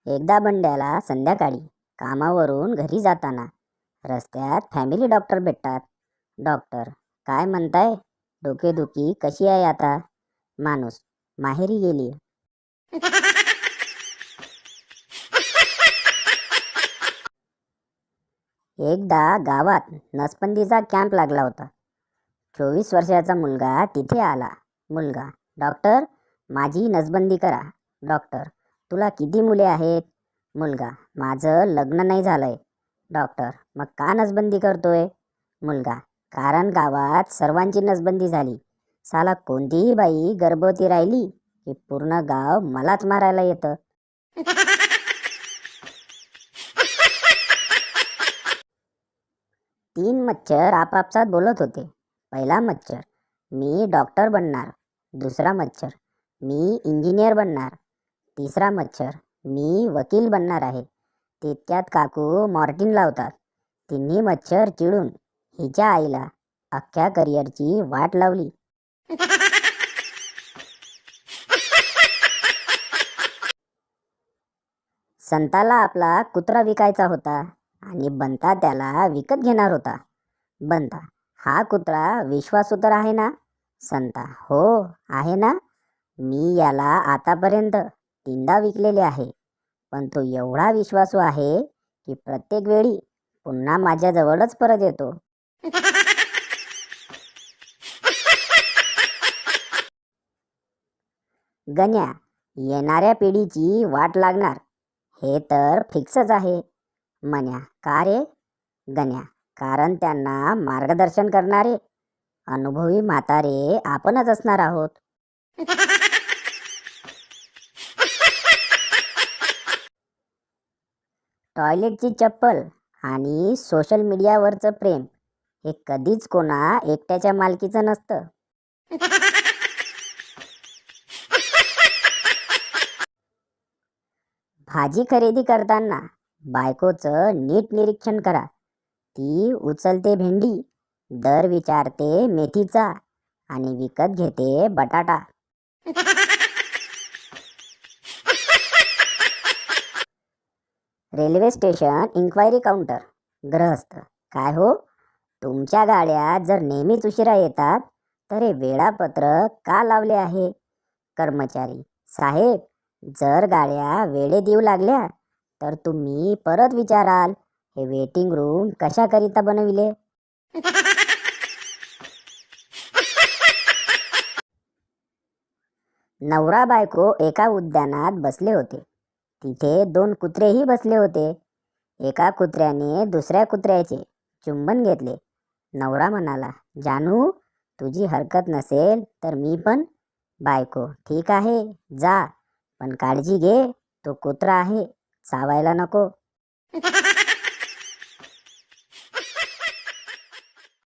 एकदा बंड्याला संध्याकाळी कामावरून घरी जाताना रस्त्यात फॅमिली डॉक्टर भेटतात. डॉक्टर, काय म्हणताय? डोकेदुखी कशी आहे आता? माणूस, माहेरी गेली. एकदा गावात नसबंदीचा कॅम्प लागला होता. 24 वर्षाचा मुलगा तिथे आला. मुलगा, डॉक्टर, माझी नसबंदी करा. डॉक्टर, तुला किती मुले आहेत? मुलगा, माझं लग्न नाही झालंय. डॉक्टर, मग का नसबंदी करतोय? मुलगा, कारण गावात सर्वांची नसबंदी झाली. साला कोणतीही बाई गर्भवती राहिली की पूर्ण गाव मलाच मारायला येतं. तीन मच्छर आपापसात बोलत होते. पहिला मच्छर, मी डॉक्टर बनणार. दुसरा मच्छर, मी इंजिनियर बनणार. तिसरा मच्छर, मी वकील बनणार आहे. तितक्यात काकू मॉर्टिन लावतात. तिन्ही मच्छर चिडून हिच्या आईला अख्ख्या करिअरची वाट लावली. संताला आपला कुत्रा विकायचा होता आणि बंता त्याला विकत घेणार होता. बंता, हा कुत्रा विश्वासू तर आहे ना? संता, हो आहे ना. मी याला आतापर्यंत 3दा विकलेले आहे, पण तो एवढा विश्वासू आहे की प्रत्येक वेळी पुन्हा माझ्याजवळच परत येतो. गण्या, येणाऱ्या पिढीची वाट लागणार हे तर फिक्सच आहे. मन्या, का रे? गण्या, कारण त्यांना मार्गदर्शन करणारे अनुभवी म्हातारे आपणच असणार आहोत. टॉयलेटची चप्पल आणि सोशल मीडियावरचं प्रेम हे कधीच कोणा एकट्याच्या मालकीचं नसतं. भाजी खरेदी करताना बायकोचं नीट निरीक्षण करा. ती उचलते भेंडी, दर विचारते मेथीचा आणि विकत घेते बटाटा. Railway station inquiry counter. गृहस्थ, काय हो, तुमच्या गाड्या जर नेहमीच उशिरा येतात तर हे वेळापत्रक का लावले आहे? कर्मचारी, साहेब, जर गाड्या वेळेत येऊ लागल्या तर तुम्ही परत विचाराल हे वेटिंग रूम कशाकरिता बनविले. नवरा बायको एका उद्यानात बसले होते. तिथे 2 कुत्रेही बसले होते. एका कुत्र्याने दुसऱ्या कुत्र्याचे चुंबन घेतले. नवरा म्हणाला, जानू, तुझी हरकत नसेल तर मी पण. बायको, ठीक आहे, जा, पण काळजी घे, तो कुत्रा आहे, चावायला नको.